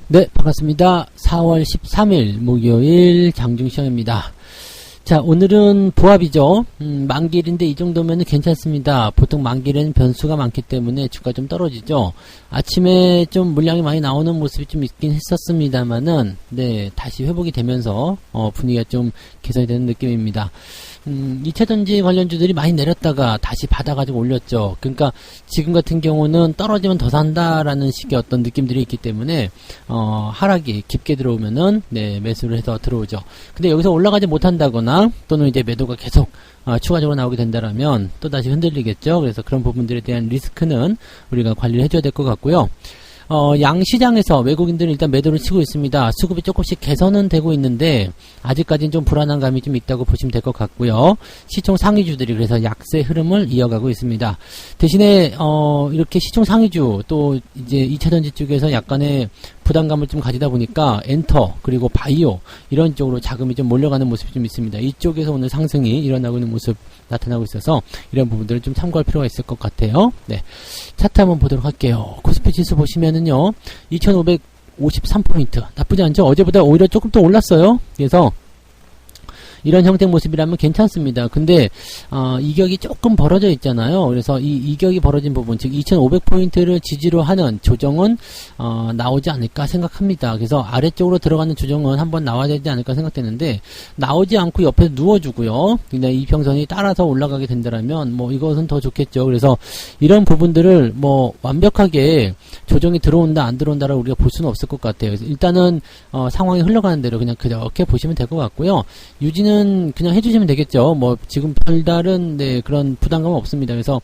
네, 반갑습니다. 4월 13일 목요일 장중시황입니다. 자, 오늘은 보합이죠. 만기일인데 이 정도면 괜찮습니다. 보통 만기일에는 변수가 많기 때문에 주가 좀 떨어지죠. 아침에 좀 물량이 많이 나오는 모습이 좀 있긴 했었습니다만은, 네, 다시 회복이 되면서, 분위기가 좀 개선이 되는 느낌입니다. 2차전지 관련주들이 많이 내렸다가 다시 받아가지고 올렸죠. 그러니까 지금 같은 경우는 떨어지면 더 산다라는 식의 어떤 느낌들이 있기 때문에, 하락이 깊게 들어오면은, 네, 매수를 해서 들어오죠. 근데 여기서 올라가지 못한다거나, 또는 이제 매도가 계속, 추가적으로 나오게 된다라면, 또 다시 흔들리겠죠. 그래서 그런 부분들에 대한 리스크는 우리가 관리를 해줘야 될 것 같고요. 양시장에서 외국인들은 일단 매도를 치고 있습니다. 수급이 조금씩 개선은 되고 있는데 아직까지는 좀 불안한 감이 좀 있다고 보시면 될 것 같고요. 시총 상위주들이 그래서 약세 흐름을 이어가고 있습니다. 대신에 이렇게 시총 상위주 또 이제 2차전지 쪽에서 약간의 부담감을 좀 가지다 보니까 엔터 그리고 바이오 이런 쪽으로 자금이 좀 몰려가는 모습이 좀 있습니다. 이쪽에서 오늘 상승이 일어나고 있는 모습 나타나고 있어서 이런 부분들을 좀 참고할 필요가 있을 것 같아요. 네, 차트 한번 보도록 할게요. 코스피 지수 보시면은요 2553포인트 나쁘지 않죠? 어제보다 오히려 조금 더 올랐어요. 그래서 이런 형태의 모습이라면 괜찮습니다. 근데 이격이 조금 벌어져 있잖아요. 그래서 이 이격이 벌어진 부분, 즉 2500포인트를 지지로 하는 조정은 나오지 않을까 생각합니다. 그래서 아래쪽으로 들어가는 조정은 한번 나와야 되지 않을까 생각되는데 나오지 않고 옆에 누워주고요. 그냥 이평선이 따라서 올라가게 된다면 뭐 이것은 더 좋겠죠. 그래서 이런 부분들을 뭐 완벽하게 조정이 들어온다 안 들어온다를 우리가 볼 수는 없을 것 같아요. 그래서 일단은 상황이 흘러가는 대로 그냥 그렇게 보시면 될 것 같고요. 유지는 그냥 해주시면 되겠죠. 뭐 지금 별다른 네, 그런 부담감은 없습니다. 그래서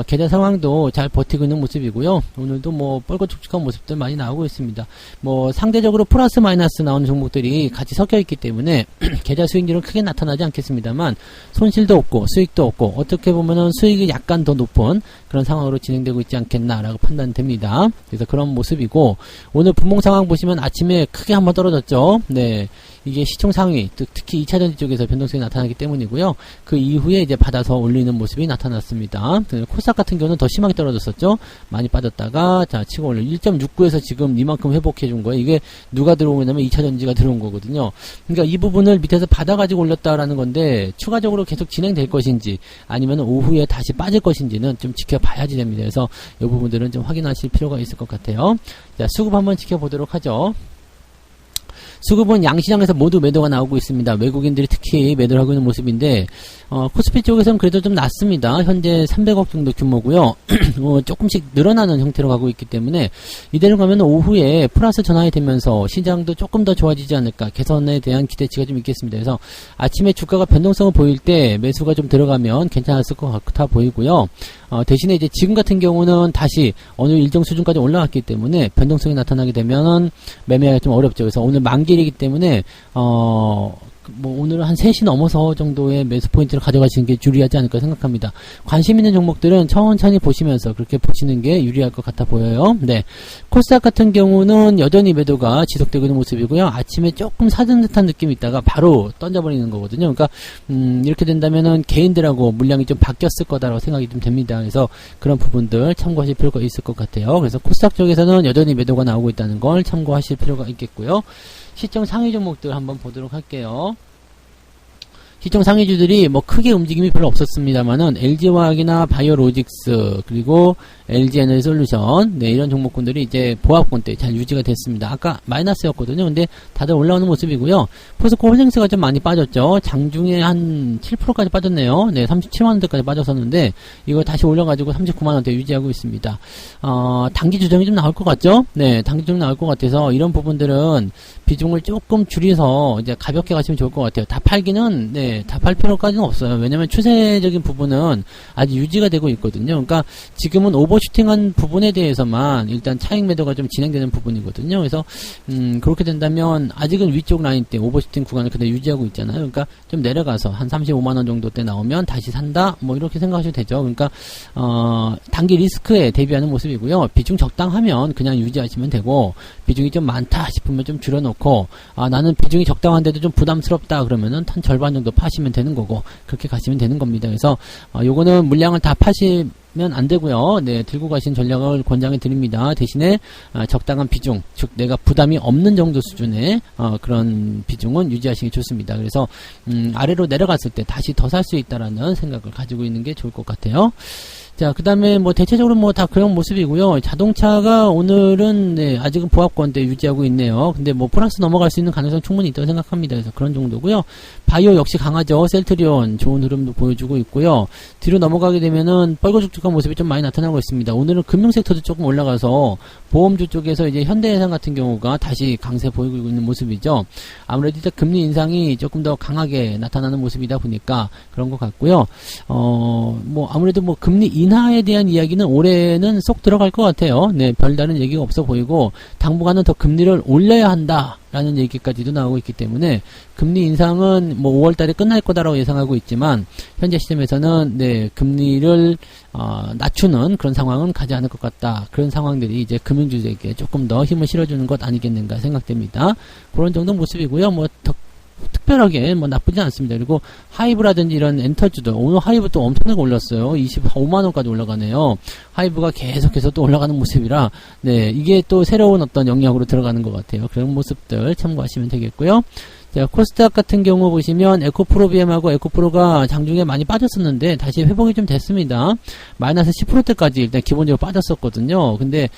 계좌 상황도 잘 버티고 있는 모습이고요. 오늘도 뭐 뻘겋축축한 모습들 많이 나오고 있습니다. 뭐 상대적으로 플러스 마이너스 나오는 종목들이 같이 섞여 있기 때문에 계좌 수익률은 크게 나타나지 않겠습니다만 손실도 없고 수익도 없고 어떻게 보면은 수익이 약간 더 높은 그런 상황으로 진행되고 있지 않겠나라고 판단됩니다. 그래서 그런 모습이고 오늘 분봉 상황 보시면 아침에 크게 한번 떨어졌죠. 네. 이게 시총 상위, 특히 2차전지 쪽에서 변동성이 나타나기 때문이고요. 그 이후에 이제 받아서 올리는 모습이 나타났습니다. 코스닥 같은 경우는 더 심하게 떨어졌었죠. 많이 빠졌다가 자 치고 올려 1.69에서 지금 이만큼 회복해 준 거예요. 이게 누가 들어오냐면 2차전지가 들어온 거거든요. 그러니까 이 부분을 밑에서 받아가지고 올렸다라는 건데 추가적으로 계속 진행될 것인지 아니면 오후에 다시 빠질 것인지는 좀 지켜봐야지 됩니다. 그래서 이 부분들은 좀 확인하실 필요가 있을 것 같아요. 자, 수급 한번 지켜보도록 하죠. 수급은 양시장에서 모두 매도가 나오고 있습니다. 외국인들이 특히 매도를 하고 있는 모습인데 코스피 쪽에서는 그래도 좀 낮습니다. 현재 300억 정도 규모고요. 조금씩 늘어나는 형태로 가고 있기 때문에 이대로 가면 오후에 플러스 전환이 되면서 시장도 조금 더 좋아지지 않을까 개선에 대한 기대치가 좀 있겠습니다. 그래서 아침에 주가가 변동성을 보일 때 매수가 좀 들어가면 괜찮았을 것 같아 보이고요. 대신에 이제 지금 같은 경우는 다시 어느 일정 수준까지 올라갔기 때문에 변동성이 나타나게 되면 매매가 좀 어렵죠. 그래서 오늘 만기일이기 때문에 뭐 오늘은 한 3시 넘어서 정도의 매수 포인트를 가져가시는 게 유리하지 않을까 생각합니다. 관심 있는 종목들은 천천히 보시면서 그렇게 보시는 게 유리할 것 같아 보여요. 네, 코스닥 같은 경우는 여전히 매도가 지속되고 있는 모습이고요. 아침에 조금 사든 듯한 느낌이 있다가 바로 던져버리는 거거든요. 그러니까 이렇게 된다면은 개인들하고 물량이 좀 바뀌었을 거다라고 생각이 좀 됩니다. 그래서 그런 부분들 참고하실 필요가 있을 것 같아요. 그래서 코스닥 쪽에서는 여전히 매도가 나오고 있다는 걸 참고하실 필요가 있겠고요. 시총 상위 종목들 한번 보도록 할게요. 시총 상위주들이 뭐 크게 움직임이 별로 없었습니다만은 LG화학이나 바이오로직스 그리고 LG에너지솔루션 네 이런 종목군들이 이제 보합권 때 잘 유지가 됐습니다. 아까 마이너스였거든요. 근데 다들 올라오는 모습이고요. 포스코홀딩스가 좀 많이 빠졌죠. 장중에 한 7%까지 빠졌네요. 네 37만원대까지 빠졌었는데 이거 다시 올려가지고 39만원대 유지하고 있습니다. 단기 조정이 좀 나올 것 같죠? 네 단기 조정 나올 것 같아서 이런 부분들은 비중을 조금 줄여서 이제 가볍게 가시면 좋을 것 같아요. 다 팔기는 네 다 팔 필요까지는 없어요. 왜냐면 추세적인 부분은 아직 유지가 되고 있거든요. 그러니까 지금은 오버슈팅한 부분에 대해서만 일단 차익 매도가 좀 진행되는 부분이거든요. 그래서 그렇게 된다면 아직은 위쪽 라인 때 오버슈팅 구간을 그대로 유지하고 있잖아요. 그러니까 좀 내려가서 한 35만원 정도 때 나오면 다시 산다 뭐 이렇게 생각하셔도 되죠. 그러니까 단기 리스크에 대비하는 모습이고요. 비중 적당하면 그냥 유지하시면 되고 비중이 좀 많다 싶으면 좀 줄여놓고 나는 비중이 적당한데도 좀 부담스럽다 그러면은 한 절반 정도 파시면 되는 거고 그렇게 가시면 되는 겁니다. 그래서 요거는 물량을 다 안 되고요. 네, 들고 가신 전략을 권장해 드립니다. 대신에 적당한 비중, 즉 내가 부담이 없는 정도 수준의 그런 비중은 유지하시는 게 좋습니다. 그래서 아래로 내려갔을 때 다시 더 살 수 있다라는 생각을 가지고 있는 게 좋을 것 같아요. 자, 그 다음에 뭐 대체적으로 뭐 다 그런 모습이고요. 자동차가 오늘은 네, 아직은 보합권대 유지하고 있네요. 근데 뭐 플러스 넘어갈 수 있는 가능성 충분히 있다고 생각합니다. 그래서 그런 정도고요. 바이오 역시 강하죠. 셀트리온 좋은 흐름도 보여주고 있고요. 뒤로 넘어가게 되면은 뻘거죽죽한 모습이 좀 많이 나타나고 있습니다. 오늘은 금융 섹터도 조금 올라가서 보험주 쪽에서 이제 현대해상 같은 경우가 다시 강세 보이고 있는 모습이죠. 아무래도 이제 금리 인상이 조금 더 강하게 나타나는 모습이다 보니까 그런 것 같고요. 뭐 아무래도 뭐 금리 인하에 대한 이야기는 올해는 쏙 들어갈 것 같아요. 네, 별다른 얘기가 없어 보이고 당분간은 더 금리를 올려야 한다라는 얘기까지도 나오고 있기 때문에 금리 인상은 뭐 5월달에 끝날 거다라고 예상하고 있지만 현재 시점에서는 네, 금리를 낮추는 그런 상황은 가지 않을 것 같다. 그런 상황들이 이제 금융주에게 조금 더 힘을 실어주는 것 아니겠는가 생각됩니다. 그런 정도 모습이고요. 뭐 특별하게 뭐 나쁘지 않습니다. 그리고 하이브라든지 이런 엔터주도 오늘 하이브 또 엄청나게 올랐어요. 25만원까지 올라가네요. 하이브가 계속해서 또 올라가는 모습이라 네, 이게 또 새로운 어떤 영역으로 들어가는 것 같아요. 그런 모습들 참고하시면 되겠고요. 자, 코스닥 같은 경우 보시면 에코프로비엠하고 에코프로가 장중에 많이 빠졌었는데 다시 회복이 좀 됐습니다. 마이너스 10%대까지 일단 기본적으로 빠졌었거든요. 근데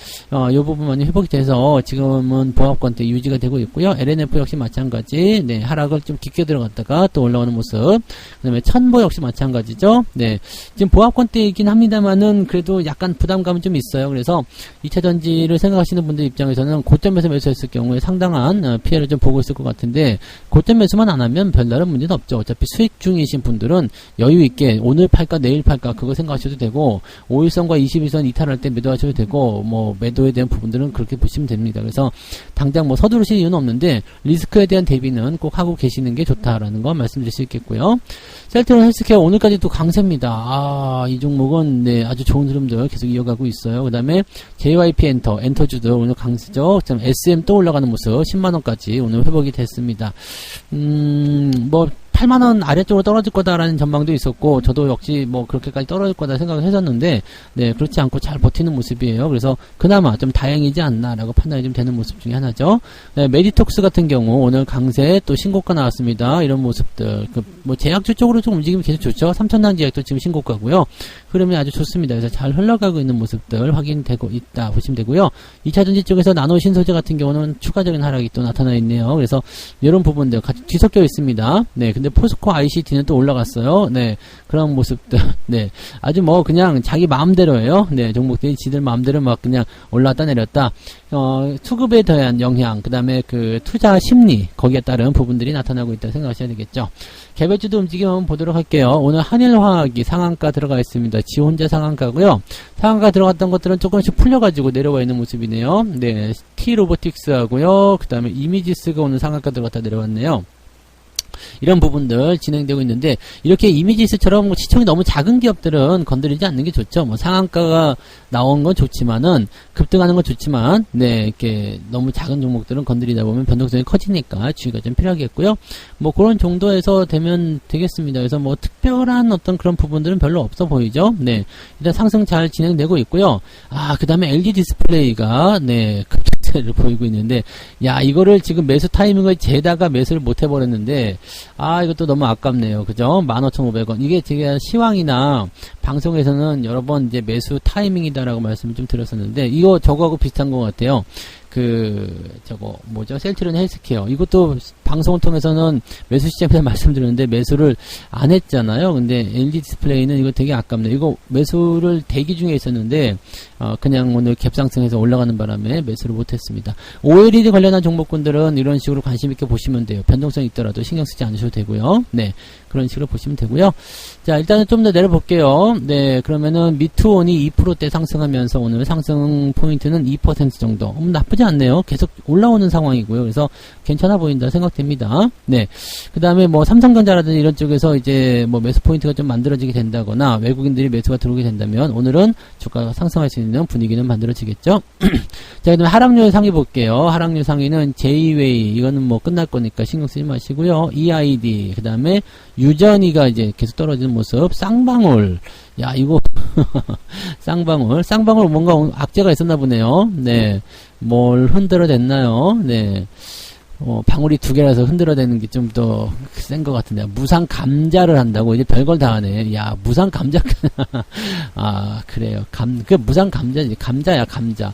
이 부분 많이 회복이 돼서 지금은 보합권대 유지가 되고 있고요. LNF 역시 마찬가지 네, 하락을 좀 깊게 들어갔다가 또 올라오는 모습. 그다음에 천보 역시 마찬가지죠. 네, 지금 보합권대이긴 합니다만은 그래도 약간 부담감은 좀 있어요. 그래서 2차전지를 생각하시는 분들 입장에서는 고점에서 매수했을 경우에 상당한 피해를 좀 보고 있을 것 같은데 고점 매수만 안 하면 별다른 문제는 없죠. 어차피 수익 중이신 분들은 여유 있게 오늘 팔까 내일 팔까 그거 생각하셔도 되고 5일선과 21선 이탈할 때 매도하셔도 되고 뭐 매도에 대한 부분들은 그렇게 보시면 됩니다. 그래서 당장 뭐 서두르실 이유는 없는데 리스크에 대한 대비는 꼭 하고 계시는 게 좋다라는 거 말씀드릴 수 있겠고요. 셀트리온 헬스케어 오늘까지 또 강세입니다. 이 종목은 네, 아주 좋은 흐름들 계속 이어가고 있어요. 그 다음에 JYP 엔터주도 오늘 강세죠. SM 또 올라가는 모습 10만원까지 오늘 회복이 됐습니다. 뭐 8만원 아래쪽으로 떨어질 거다라는 전망도 있었고 저도 역시 뭐 그렇게까지 떨어질 거다 생각을 했었는데 네, 그렇지 않고 잘 버티는 모습이에요. 그래서 그나마 좀 다행이지 않나라고 판단이 좀 되는 모습 중에 하나죠. 네, 메디톡스 같은 경우 오늘 강세 또 신고가 나왔습니다. 이런 모습들 뭐 제약주 쪽으로 좀 움직임이 계속 좋죠. 삼천당 제약도 지금 신고가고요. 흐름이 아주 좋습니다. 그래서 잘 흘러가고 있는 모습들 확인되고 있다 보시면 되고요. 2차전지 쪽에서 나노 신소재 같은 경우는 추가적인 하락이 또 나타나 있네요. 그래서 이런 부분들 같이 뒤섞여 있습니다. 네, 근데 포스코 ICT는 또 올라갔어요. 네, 그런 모습들. 네, 아주 뭐 그냥 자기 마음대로예요. 네, 종목들이 지들 마음대로 막 그냥 올랐다 내렸다. 수급에 대한 영향, 그 다음에 그 투자 심리 거기에 따른 부분들이 나타나고 있다고 생각하셔야 되겠죠. 개별주도 움직임 한번 보도록 할게요. 오늘 한일화학이 상한가 들어가 있습니다. 지 혼자 상한가고요. 상한가 들어갔던 것들은 조금씩 풀려가지고 내려와 있는 모습이네요. 네, T-로보틱스 하고요. 그 다음에 이미지스가 오늘 상한가 들어갔다 내려왔네요. 이런 부분들 진행되고 있는데 이렇게 이미지스처럼 시총이 너무 작은 기업들은 건드리지 않는 게 좋죠. 뭐 상한가가 나온 건 좋지만은 급등하는 건 좋지만 네, 이렇게 너무 작은 종목들은 건드리다 보면 변동성이 커지니까 주의가 좀 필요하겠고요. 뭐 그런 정도에서 되면 되겠습니다. 그래서 뭐 특별한 어떤 그런 부분들은 별로 없어 보이죠. 네, 일단 상승 잘 진행되고 있고요. 그 다음에 LG 디스플레이가 네, 급등세를 보이고 있는데 야, 이거를 지금 매수 타이밍을 재다가 매수를 못 해버렸는데 이것도 너무 아깝네요. 그죠? 15,500원. 이게 제가 시황이나 방송에서는 여러 번 이제 매수 타이밍이다라고 말씀을 좀 드렸었는데, 이거 저거하고 비슷한 것 같아요. 저거, 뭐죠? 셀트리온 헬스케어. 이것도 방송을 통해서는 매수 시점에서 말씀드렸는데 매수를 안 했잖아요. 근데 LG 디스플레이는 이거 되게 아깝네요. 이거 매수를 대기 중에 있었는데, 그냥 오늘 갭상승해서 올라가는 바람에 매수를 못했습니다. OLED 관련한 종목군들은 이런 식으로 관심있게 보시면 돼요. 변동성이 있더라도 신경 쓰지 않으셔도 되고요. 네. 그런 식으로 보시면 되고요. 자, 일단은 좀 더 내려볼게요. 네. 그러면은 미투온이 2%대 상승하면서 오늘 상승 포인트는 2% 정도. 나쁘지 않네요. 계속 올라오는 상황이고요. 그래서 괜찮아 보인다 생각 시작됩니다. 네. 그 다음에 뭐 삼성전자라든지 이런 쪽에서 이제 뭐 매수 포인트가 좀 만들어지게 된다거나 외국인들이 매수가 들어오게 된다면 오늘은 주가가 상승할 수 있는 분위기는 만들어지겠죠. 자, 그다음에 하락률 상위 볼게요. 하락률 상위는 제이웨이, 이거는 뭐 끝날 거니까 신경 쓰지 마시고요. EID, 그 다음에 유전이가 이제 계속 떨어지는 모습. 쌍방울, 야, 이거 쌍방울 뭔가 악재가 있었나 보네요. 네, 뭘 흔들어댔나요? 네. 방울이 두 개라서 흔들어대는 게 좀 더 센 것 같은데. 무상 감자를 한다고 이제 별걸 다 하네. 야, 무상 감자. 아, 그래요. 무상 감자지. 감자야, 감자.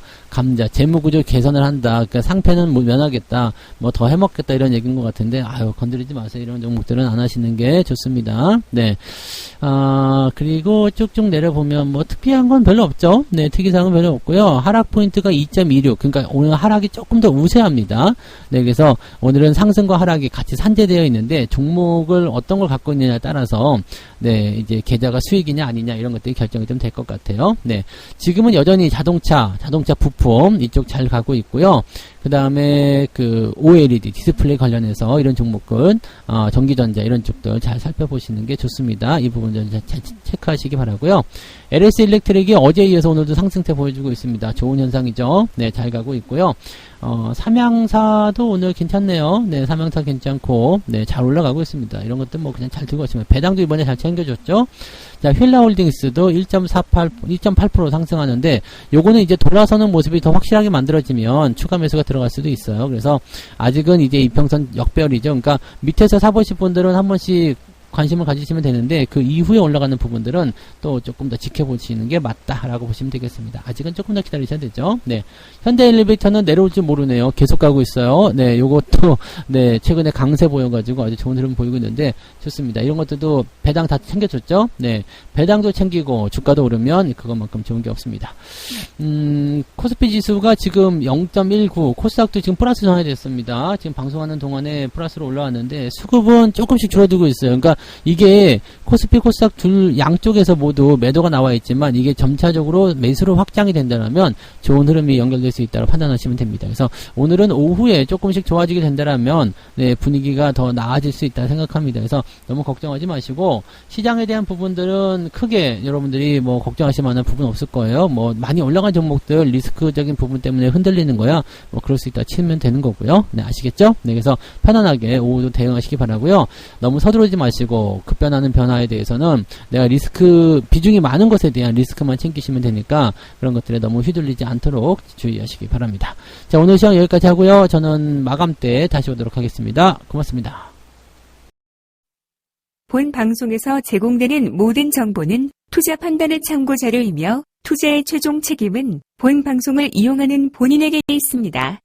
재무구조 개선을 한다. 그러니까 상패는 뭐 면하겠다. 뭐 더 해먹겠다. 이런 얘기인 것 같은데, 아유, 건드리지 마세요. 이런 종목들은 안 하시는 게 좋습니다. 네. 그리고 쭉쭉 내려보면 뭐 특이한 건 별로 없죠. 네, 특이사항은 별로 없고요. 하락 포인트가 2.26. 그러니까 오늘 하락이 조금 더 우세합니다. 네, 그래서 오늘은 상승과 하락이 같이 산재되어 있는데 종목을 어떤 걸 갖고 있느냐에 따라서 네, 이제 계좌가 수익이냐 아니냐 이런 것들이 결정이 좀 될 것 같아요. 네. 지금은 여전히 자동차 부품 이쪽 잘 가고 있고요. 그 다음에 그 OLED 디스플레이 관련해서 이런 종목은 전기전자 이런 쪽들 잘 살펴보시는 게 좋습니다. 이 부분 좀 잘 체크하시기 바라고요. LS 일렉트릭이 어제에 이어서 오늘도 상승세 보여주고 있습니다. 좋은 현상이죠. 네, 잘 가고 있고요. 삼양사도 오늘 괜찮네요. 네, 삼양사 괜찮고, 네, 잘 올라가고 있습니다. 이런 것들 뭐 그냥 잘 들고 있으면 배당도 이번에 잘 챙겨줬죠. 자, 휠라홀딩스도 1.8% 상승하는데, 요거는 이제 돌아서는 모습이 더 확실하게 만들어지면 추가 매수가 들어갈 수도 있어요. 그래서 아직은 이제 이평선 역별이죠. 그러니까 밑에서 사보실 분들은 한 번씩 관심을 가지시면 되는데 그 이후에 올라가는 부분들은 또 조금 더 지켜보시는 게 맞다라고 보시면 되겠습니다. 아직은 조금 더 기다리셔야 되죠. 네, 현대 엘리베이터는 내려올 줄 모르네요. 계속 가고 있어요. 네, 요것도 네 최근에 강세 보여가지고 아주 좋은 흐름 보이고 있는데 좋습니다. 이런 것들도 배당 다 챙겨줬죠. 네, 배당도 챙기고 주가도 오르면 그것만큼 좋은 게 없습니다. 코스피 지수가 지금 0.19, 코스닥도 지금 플러스 전환됐습니다. 지금 방송하는 동안에 플러스로 올라왔는데 수급은 조금씩 줄어들고 있어요. 그러니까 이게 코스피 코스닥 둘 양쪽에서 모두 매도가 나와 있지만 이게 점차적으로 매수로 확장이 된다면 좋은 흐름이 연결될 수 있다고 판단하시면 됩니다. 그래서 오늘은 오후에 조금씩 좋아지게 된다면 네, 분위기가 더 나아질 수 있다 생각합니다. 그래서 너무 걱정하지 마시고 시장에 대한 부분들은 크게 여러분들이 뭐 걱정하실 만한 부분 없을 거예요. 뭐 많이 올라간 종목들 리스크적인 부분 때문에 흔들리는 거야. 뭐 그럴 수 있다 치면 되는 거고요. 네, 아시겠죠? 네, 그래서 편안하게 오후도 대응하시기 바라고요. 너무 서두르지 마시고 급변하는 변화에 대해서는 내가 리스크 비중이 많은 것에 대한 리스크만 챙기시면 되니까 그런 것들에 너무 휘둘리지 않도록 주의하시기 바랍니다. 자, 오늘 시간 여기까지 하고요. 저는 마감 때 다시 오도록 하겠습니다. 고맙습니다. 본 방송에서 제공되는 모든 정보는 투자 판단의 참고 자료이며 투자의 최종 책임은 본 방송을 이용하는 본인에게 있습니다.